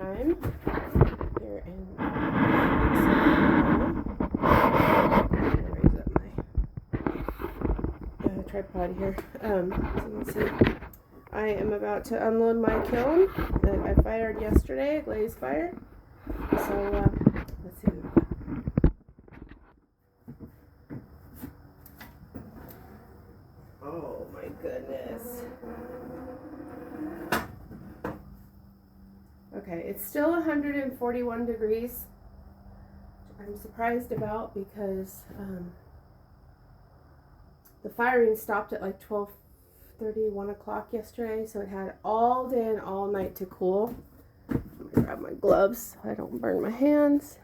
time here in raise up my tripod here. So you can see I am about to unload my kiln that I fired yesterday, a glaze fire. So let's see. Oh my goodness. Okay, it's still 141 degrees. I'm surprised about because the firing stopped at like 12:30, 1 o'clock yesterday, so it had all day and all night to cool. I'm gonna grab my gloves so I don't burn my hands.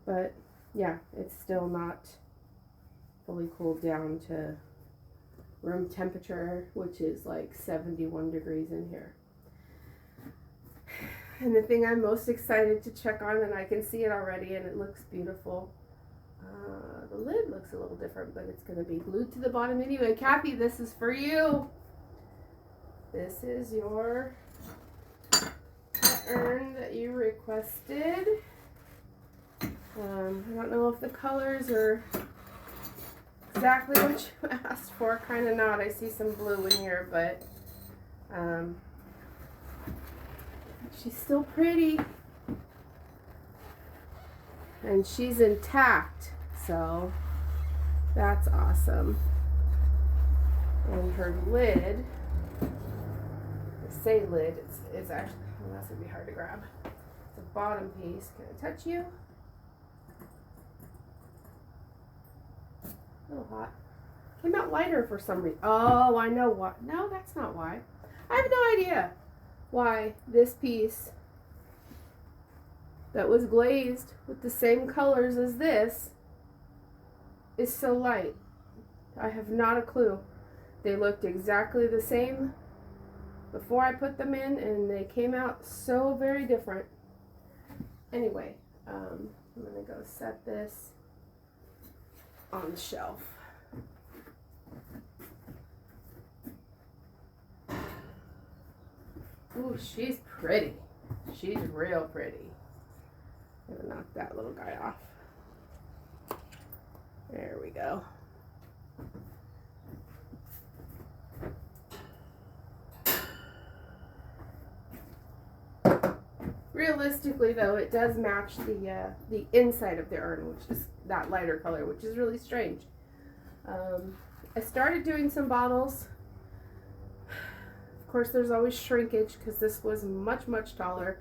But yeah, it's still not fully cooled down to room temperature, which is like 71 degrees in here. And the thing I'm most excited to check on, and I can see it already and it looks beautiful. The lid looks a little different, but it's going to be glued to the bottom anyway. Kathy, this is for you. This is your urn that you requested. I don't know if the colors are exactly what you asked for. Kind of not. I see some blue in here, but she's still pretty. And she's intact, so that's awesome. And her lid, I say lid, it's actually, well, that's going to be hard to grab. It's a bottom piece. Can I touch you? A little hot. Came out lighter for some reason. Oh, I know why. No, that's not why. I have no idea why this piece that was glazed with the same colors as this is so light. I have not a clue. They looked exactly the same before I put them in, and they came out so very different. Anyway, I'm gonna go set this on the shelf. Ooh, she's pretty. She's real pretty. I'm gonna knock that little guy off. There we go. Realistically, though, it does match the inside of the urn, which is that lighter color, which is really strange. I started doing some bottles. Of course, there's always shrinkage because this was much, much taller,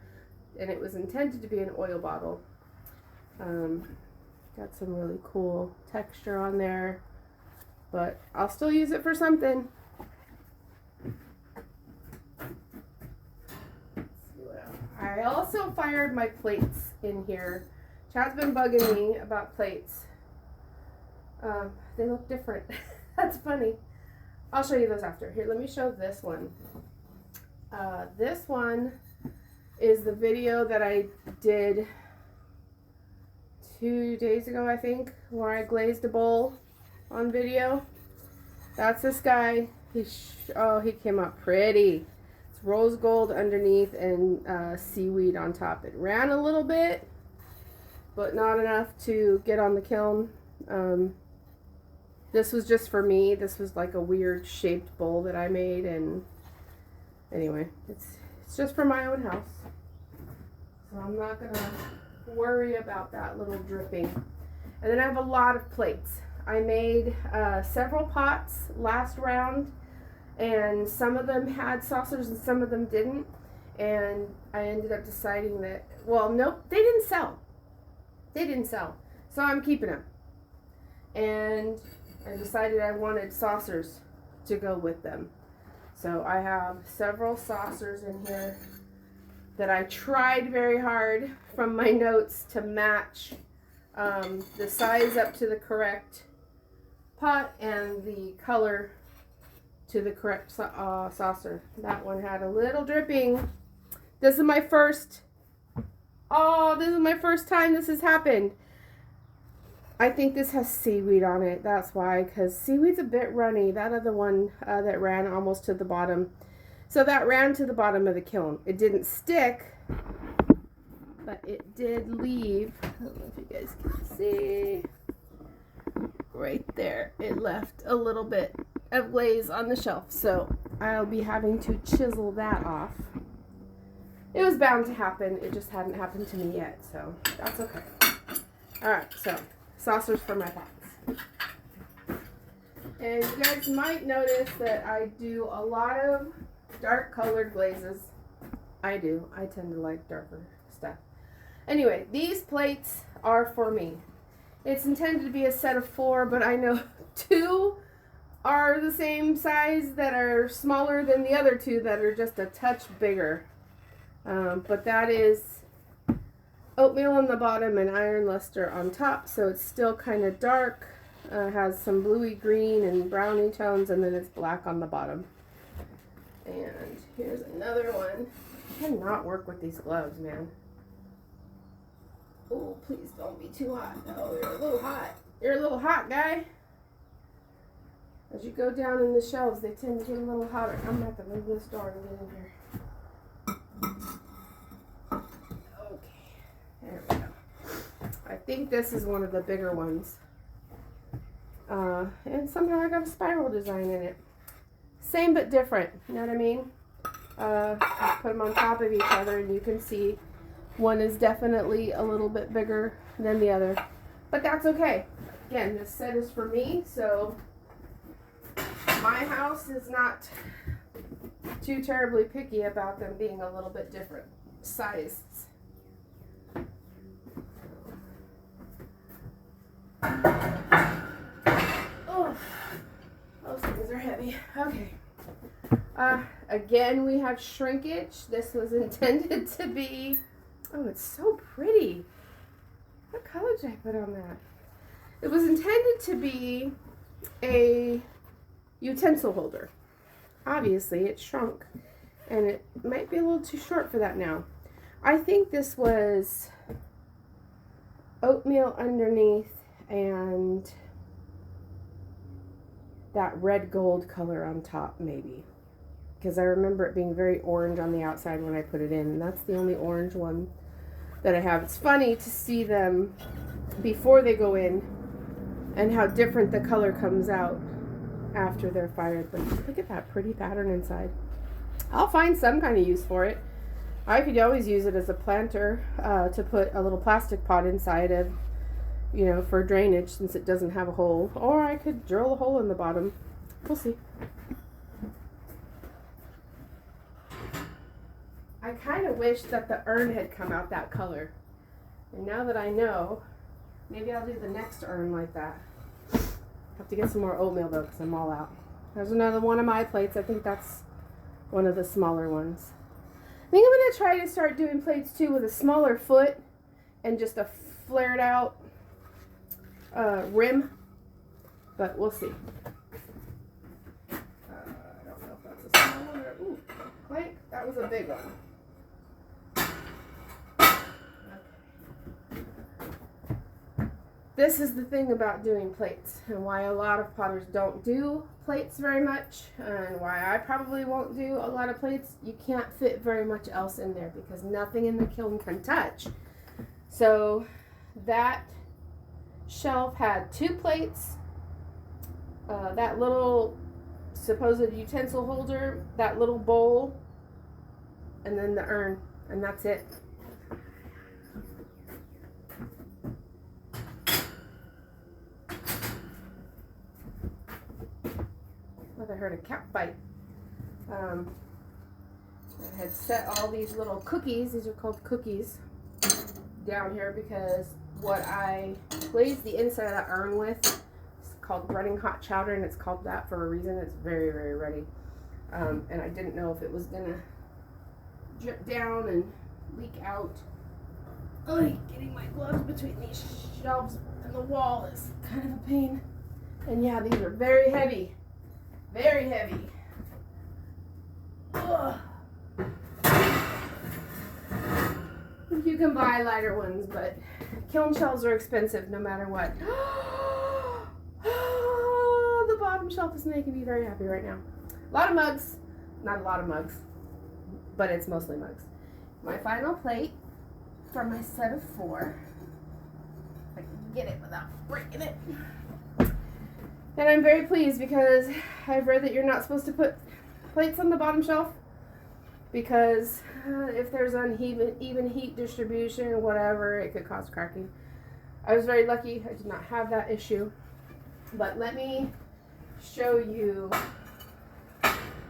and it was intended to be an oil bottle. Got some really cool texture on there, but I'll still use it for something. I also fired my plates in here. Chad's been bugging me about plates. They look different. That's funny. I'll show you those after. Here, let me show this one. This one is the video that I did 2 days ago, I think, where I glazed a bowl on video. That's this guy. He came out pretty. It's rose gold underneath and seaweed on top. It ran a little bit, but not enough to get on the kiln. This was just for me. This was like a weird shaped bowl that I made, and anyway, it's just for my own house. So I'm not gonna worry about that little dripping. And then I have a lot of plates. I made several pots last round, and some of them had saucers and some of them didn't. And I ended up deciding that, well, nope, they didn't sell. They didn't sell. So I'm keeping them. And I decided I wanted saucers to go with them. So I have several saucers in here that I tried very hard from my notes to match the size up to the correct pot and the color to the correct saucer. That one had a little dripping. This is my first time this has happened. I think this has seaweed on it. That's why, because seaweed's a bit runny. That other one that ran almost to the bottom So that ran to the bottom of the kiln. It didn't stick, but it did leave. I don't know if you guys can see. Right there, it left a little bit of glaze on the shelf. So I'll be having to chisel that off. It was bound to happen. It just hadn't happened to me yet, so that's okay. All right, so saucers for my pots. And you guys might notice that I do a lot of dark colored glazes. I do. I tend to like darker stuff. Anyway, these plates are for me. It's intended to be a set of 4, but I know 2 are the same size that are smaller than the other 2 that are just a touch bigger. But that is oatmeal on the bottom and iron luster on top, so it's still kind of dark. Has some bluey green and browny tones, and then it's black on the bottom. And here's another one. I cannot work with these gloves, man. Oh, please don't be too hot. Oh, you're a little hot. You're a little hot, guy. As you go down in the shelves, they tend to get a little hotter. I'm going to have to move this door and get in here. Okay, there we go. I think this is one of the bigger ones. And somehow I got a spiral design in it. Same but different, you know what I mean? Put them on top of each other and you can see one is definitely a little bit bigger than the other. But that's okay. Again, this set is for me, so my house is not too terribly picky about them being a little bit different sizes. Oh, those things are heavy. Okay. Again, we have shrinkage. This was intended to be, oh, it's so pretty. What color did I put on that? It was intended to be a utensil holder. Obviously, it shrunk, and it might be a little too short for that now. I think this was oatmeal underneath and that red gold color on top, maybe. Because I remember it being very orange on the outside when I put it in, and that's the only orange one that I have. It's funny to see them before they go in and how different the color comes out after they're fired. But look at that pretty pattern inside. I'll find some kind of use for it. I could always use it as a planter to put a little plastic pot inside of, you know, for drainage since it doesn't have a hole. Or I could drill a hole in the bottom. We'll see. I kind of wish that the urn had come out that color. And now that I know, maybe I'll do the next urn like that. Have to get some more oatmeal though because I'm all out. There's another one of my plates. I think that's one of the smaller ones. I think I'm going to try to start doing plates too with a smaller foot and just a flared out rim. But we'll see. I don't know if that's a small one or... Ooh, plank. That was a big one. This is the thing about doing plates and why a lot of potters don't do plates very much and why I probably won't do a lot of plates. You can't fit very much else in there because nothing in the kiln can touch. So that shelf had 2 plates, that little supposed utensil holder, that little bowl, and then the urn, and that's it. I heard a cat fight. I had set all these little cookies, these are called cookies, down here because what I glazed the inside of that urn with is called running hot chowder, and it's called that for a reason. It's very, very ready. And I didn't know if it was gonna drip down and leak out. Oh, getting my gloves between these shelves and the wall is kind of a pain. And yeah, these are very heavy. Very heavy. Ugh. You can buy lighter ones, but kiln shelves are expensive no matter what. The bottom shelf is making me very happy right now. A lot of mugs, Not a lot of mugs, but it's mostly mugs. My final plate from my set of 4. If I can get it without breaking it. And I'm very pleased because I've read that you're not supposed to put plates on the bottom shelf because if there's uneven heat distribution or whatever, it could cause cracking. I was very lucky. I did not have that issue. But let me show you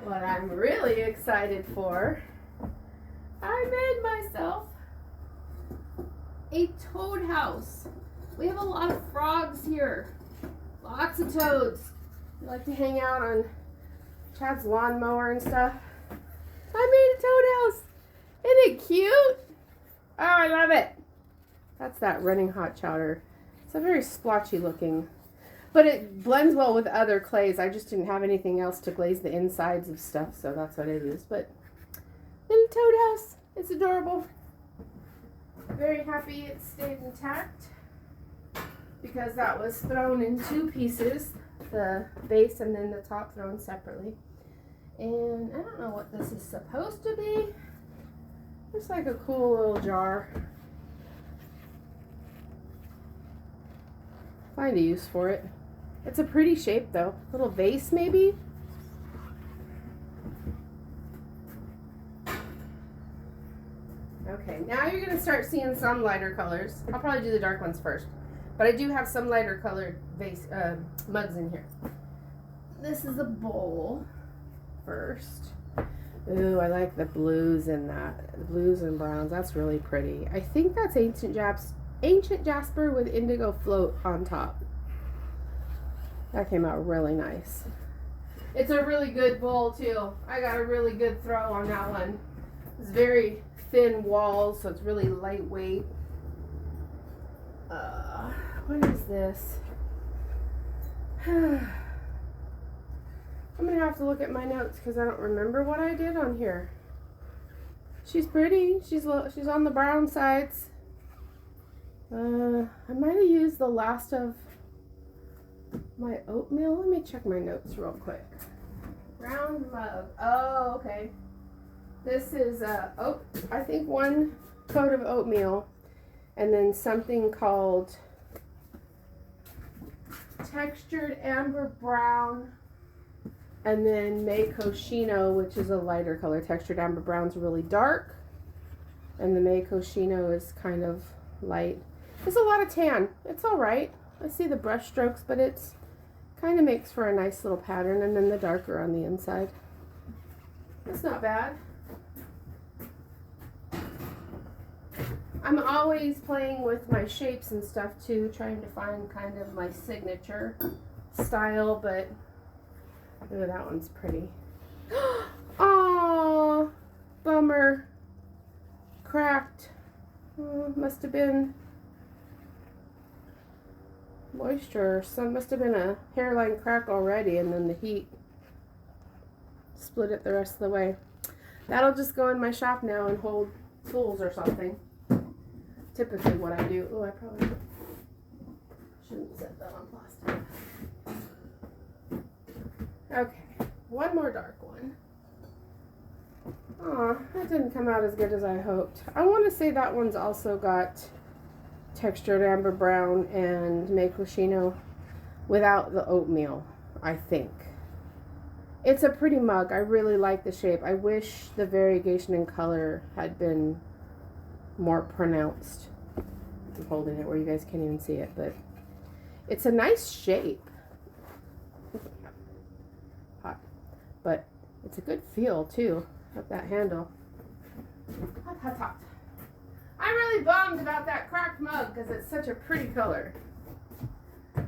what I'm really excited for. I made myself a toad house. We have a lot of frogs here. Lots of toads. They like to hang out on Chad's lawnmower and stuff. I made a toad house. Isn't it cute? Oh, I love it. That's that running hot chowder. It's a very splotchy looking, but it blends well with other clays. I just didn't have anything else to glaze the insides of stuff, so that's what I used. But little toad house. It's adorable. Very happy it stayed intact because that was thrown in 2 pieces, the base and then the top thrown separately. And I don't know what this is supposed to be. Looks like a cool little jar. Find a use for it. It's a pretty shape though. Little vase maybe? Okay, now you're going to start seeing some lighter colors. I'll probably do the dark ones first. But I do have some lighter colored mugs in here. This is a bowl first. Ooh, I like the blues in that. The blues and browns. That's really pretty. I think that's ancient jasper with indigo float on top. That came out really nice. It's a really good bowl too. I got a really good throw on that one. It's very thin walls, so it's really lightweight. What is this? I'm gonna have to look at my notes because I don't remember what I did on here. She's pretty. She's on the brown sides. I might have used the last of my oatmeal. Let me check my notes real quick. Round mug. Oh, okay. This is I think 1 coat of oatmeal, and then something called textured amber brown, and then Meikoshino, which is a lighter color. Textured amber brown's really dark, and the Meikoshino is kind of light. There's a lot of tan. It's all right. I see the brush strokes, but it's kind of makes for a nice little pattern, and then the darker on the inside. That's not bad. I'm always playing with my shapes and stuff too, trying to find kind of my signature style, but ooh, that one's pretty. Oh, bummer. Cracked. Oh, must have been moisture. Some must have been a hairline crack already, and then the heat split it the rest of the way. That'll just go in my shop now and hold tools or something. Typically what I do. Oh, I probably shouldn't set that on plastic. Okay, one more dark one. Aw, that didn't come out as good as I hoped. I want to say that one's also got textured amber brown and Meikoshino without the oatmeal, I think. It's a pretty mug. I really like the shape. I wish the variegation in color had been more pronounced. I'm holding it where you guys can't even see it, but it's a nice shape. Hot. But it's a good feel too of that handle. Hot, hot, hot. I'm really bummed about that cracked mug because it's such a pretty color.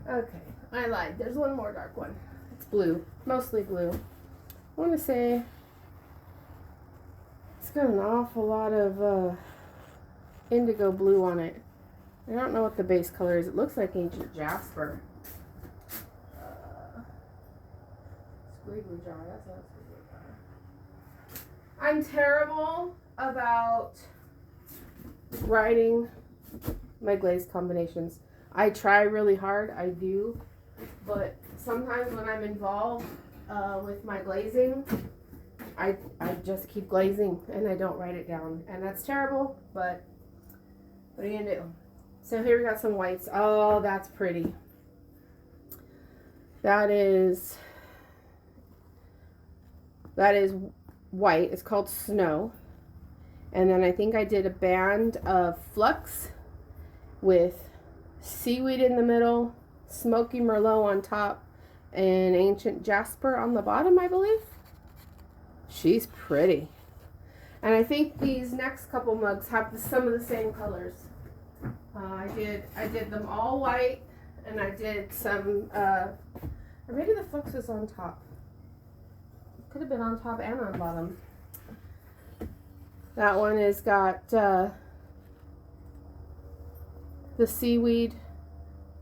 Okay, I lied. There's one more dark one. It's blue, mostly blue. I want to say it's got an awful lot of indigo blue on it. I don't know what the base color is. It looks like ancient jasper. Squiggly jar. That's not a squiggly jar. I'm terrible about writing my glaze combinations. I try really hard. I do. But sometimes when I'm involved with my glazing, I just keep glazing and I don't write it down. And that's terrible, but what are you gonna do? So here we got some whites. Oh, that's pretty. That is white. It's called Snow. And then I think I did a band of flux with seaweed in the middle, smoky merlot on top, and ancient jasper on the bottom, I believe. She's pretty. And I think these next couple mugs have some of the same colors. I did them all white, and I did some, or maybe the flux was on top. Could have been on top and on bottom. That one has got the seaweed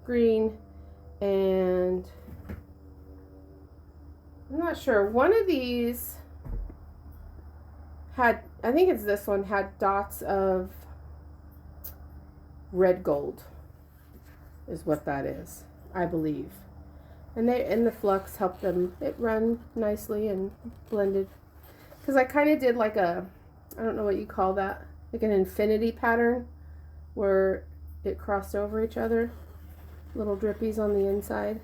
green, and I'm not sure. One of these had, I think it's this one, had dots of red gold is what that is, I believe. And the flux helped them it run nicely and blended. Because I kind of did like a, I don't know what you call that, like an infinity pattern where it crossed over each other. Little drippies on the inside.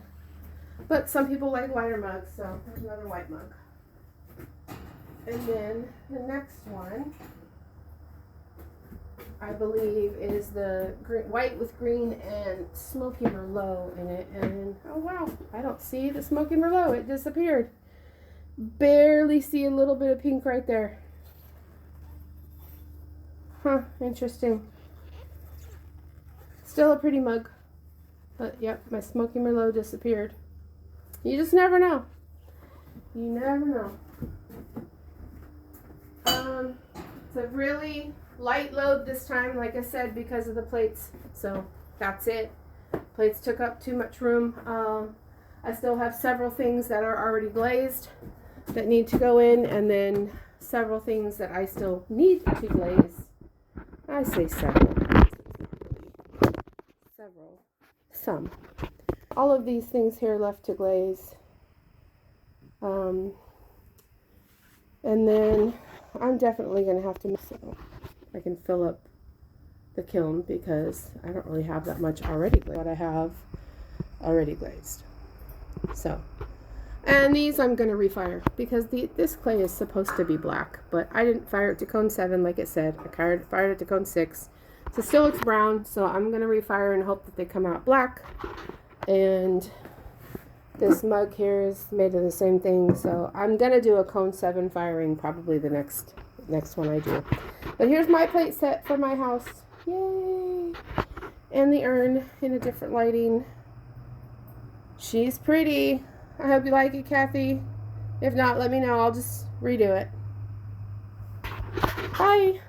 But some people like whiter mugs, so there's another white mug. And then the next one, I believe, is the white with green and smoky merlot in it. And oh wow, I don't see the smoky merlot. It disappeared. Barely see a little bit of pink right there. Huh, interesting. Still a pretty mug. But yep, my smoky merlot disappeared. You just never know. You never know. It's a really light load this time, like I said, because of the plates. So that's it. Plates took up too much room. I still have several things that are already glazed that need to go in, and then several things that I still need to glaze. I say several. Several. Some. All of these things here left to glaze. And then I'm definitely going to have to, so I can fill up the kiln because I don't really have that much already glazed. What I have already glazed. So, and these I'm going to refire because this clay is supposed to be black, but I didn't fire it to cone 7 like it said. I fired it to cone 6. So it still looks brown, so I'm going to refire and hope that they come out black. And this mug here is made of the same thing, so I'm going to do a cone 7 firing probably the next one I do. But here's my plate set for my house. Yay! And the urn in a different lighting. She's pretty. I hope you like it, Kathy. If not, let me know. I'll just redo it. Bye!